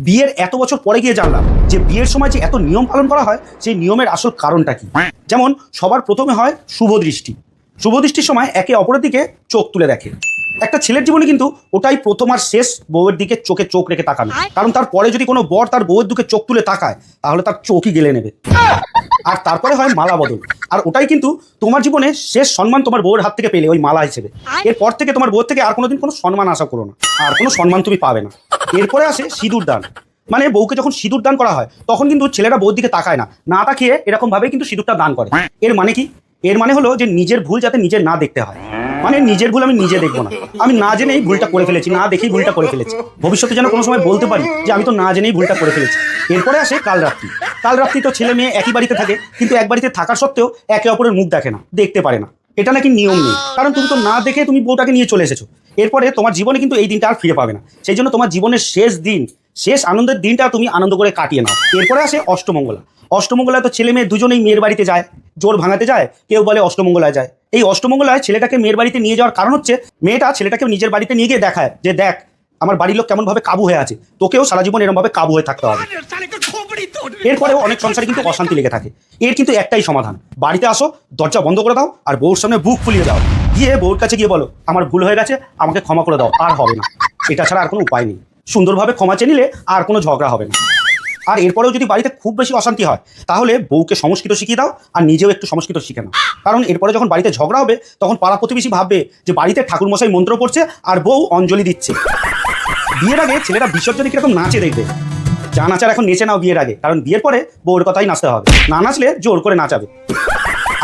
বিয়ের এত বছর পরে গিয়ে জানলাম যে বিয়ের সময় যে এত নিয়ম পালন করা হয় সেই নিয়মের আসল কারণটা কি। যেমন সবার প্রথমে হয় শুভ দৃষ্টি। শুভ দৃষ্টির সময় একে অপরের দিকে চোখ তুলে দেখে। একটা ছেলের জীবনে কিন্তু ওটাই প্রথম আর শেষ বউয়ের দিকে চোখে চোখ রেখে তাকানো, কারণ তারপরে যদি কোনো বর তার বউয়ের দিকে চোখ তুলে তাকায় তাহলে তার চোখই গেলে নেবে। আর তারপরে হয় মালা বদল, আর ওটাই কিন্তু তোমার জীবনে শেষ সম্মান তোমার বউয়ের হাত থেকে পেলে ওই মালা হিসেবে। এরপর থেকে তোমার বউয়ের থেকে আর কোনোদিন কোনো সম্মান আশা করো না, আর কোনো সম্মান তুমি পাবে না। এরপরে আসে সিঁদুর দান। মানে বউকে যখন সিঁদুর দান করা হয় তখন কিন্তু ছেলেরা বউর দিকে তাকায় না, না তাকিয়ে এরকম ভাবে কিন্তু সিঁদুরটা দান করে। এর মানে কি? এর মানে হলো যে নিজের ভুল যাতে নিজে না দেখতে হয়। মানে নিজের ভুল আমি নিজে দেখবো না, আমি না জেনেই ভুলটা করে ফেলেছি, না দেখেই ভুলটা করে ফেলেছি, ভবিষ্যতে যেন কোনো সময় বলতে পারি যে আমি তো না জেনেই ভুলটা করে ফেলেছি। এরপরে আসে কাল রাত্রি। কাল রাত্রি তো ছেলে মেয়ে একই বাড়িতে থাকে, কিন্তু এক বাড়িতে থাকার সত্ত্বেও একে অপরের মুখ দেখে না, দেখতে পারে না। এটা নাকি নিয়ম নেই, কারণ তুমি তো না দেখে তুমি বউটাকে নিয়ে চলে এসেছো। এরপরে তোমার জীবনে কিন্তু এই দিনটা আর ফিরে পাবে না। সেই জন্য তোমার জীবনের শেষ দিন, শেষ আনন্দের দিনটা তুমি আনন্দ করে কাটিয়ে নাও। এরপরে আসে অষ্টমঙ্গলা। অষ্টমঙ্গলায় তো ছেলে মেয়ে দুজনেই মেয়ের বাড়িতে যায়, জোর ভাঙাতে যায়, কেউ বলে অষ্টমঙ্গলায় যায়। এই অষ্টমঙ্গলায় ছেলেটাকে মেয়ের বাড়িতে নিয়ে যাওয়ার কারণ হচ্ছে মেয়েটা ছেলেটাকে নিজের বাড়িতে নিয়ে গিয়ে দেখায় যে দেখ আমার বাড়ির লোক কেমন ভাবে কাবু হয়ে আছে, তোকেও সারা জীবন এরকম ভাবে কাবু হয়ে থাকতে হবে। এরপরেও অনেক সংসারে কিন্তু অশান্তি লেগে থাকে। এর কিন্তু একটাই সমাধান, বাড়িতে আসো, দরজা বন্ধ করে দাও, আর বউর সামনে বুক ফুলিয়ে দাও, গিয়ে বউর কাছে গিয়ে বলো আমার ভুল হয়ে গেছে, আমাকে ক্ষমা করে দাও, আর হবে না। এটা ছাড়া আর কোনো উপায় নেই। সুন্দরভাবে ক্ষমা চেয়ে নিলে আর কোনো ঝগড়া হবে না। আর এরপরেও যদি বাড়িতে খুব বেশি অশান্তি হয় তাহলে বউকে সংস্কৃত শিখিয়ে দাও, আর নিজেও একটু সংস্কৃত শিখে নাও। কারণ এরপরে যখন বাড়িতে ঝগড়া হবে তখন পাড়া প্রতিবেশী ভাববে যে বাড়িতে ঠাকুরমশাই মন্ত্র পড়ছে আর বউ অঞ্জলি দিচ্ছে। বিয়ের আগে ছেলেরা বিসর্জনে কিরকম নাচে দেখবে, যা নাচার এখন নেচে নাও বিয়ের আগে, কারণ বিয়ের পরে বউর কথাই নাচতে হবে, না নাচলে জোর করে নাচাবে।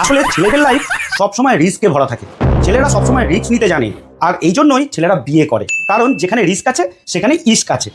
আসলে ছেলেদের লাইফ সবসময় রিস্কে ভরা থাকে, ছেলেরা সবসময় রিস্ক নিতে জানে, আর এই জন্যই ছেলেরা বিয়ে করে, কারণ যেখানে রিস্ক আছে সেখানে ইস্ক আছে।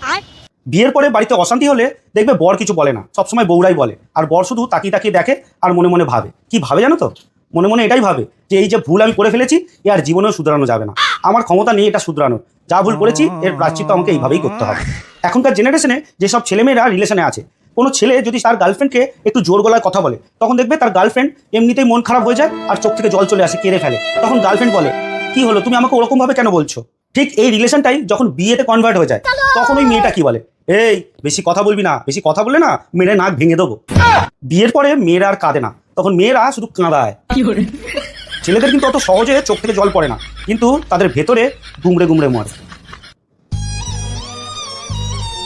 বিয়ের পরে বাড়িতে অশান্তি হলে দেখবে বর কিছু বলে না, সবসময় বউরাই বলে, আর বর শুধু তাকিয়ে তাকিয়ে দেখে আর মনে মনে ভাবে। কি ভাবে জানো তো? মনে মনে এটাই ভাবে যে এই যে ভুল আমি করে ফেলেছি এ আর জীবনেও শুধরানো যাবে না, আমার ক্ষমতা নেই এটা শুধরানোর, যা ভুল করেছি এর প্রায়শ্চিত্ত আমাকে এইভাবেই করতে হবে। এখনকার জেনারেশনে যেসব ছেলেমেয়েরা রিলেশনে আছে, কোনো ছেলে যদি তার গার্লফ্রেন্ডকে একটু জোর গলায় কথা বলে তখন দেখবে তার গার্লফ্রেন্ড এমনিতেই মন খারাপ হয়ে যায় আর চোখ থেকে জল চলে আসে, কেঁদে ফেলে। তখন গার্লফ্রেন্ড বলে কি হলো, তুমি আমাকে ওরকম ভাবে কেন বলছো? ঠিক এই রিলেশনটাই যখন বিয়েতে কনভার্ট হয়ে যায় তখন ওই মেয়েটা কি বলে, এই বেশি কথা বলবি না, বেশি কথা বললে না মেরে নাক ভেঙে দেবো। বিয়ের পরে মেয়েরা আর কাঁদে না, তখন মেয়েরা শুধু কাঁদায়। ছেলেদের কিন্তু অত সহজে চোখ থেকে জল পড়ে না, কিন্তু তাদের ভেতরে গুমড়ে গুমড়ে মরে।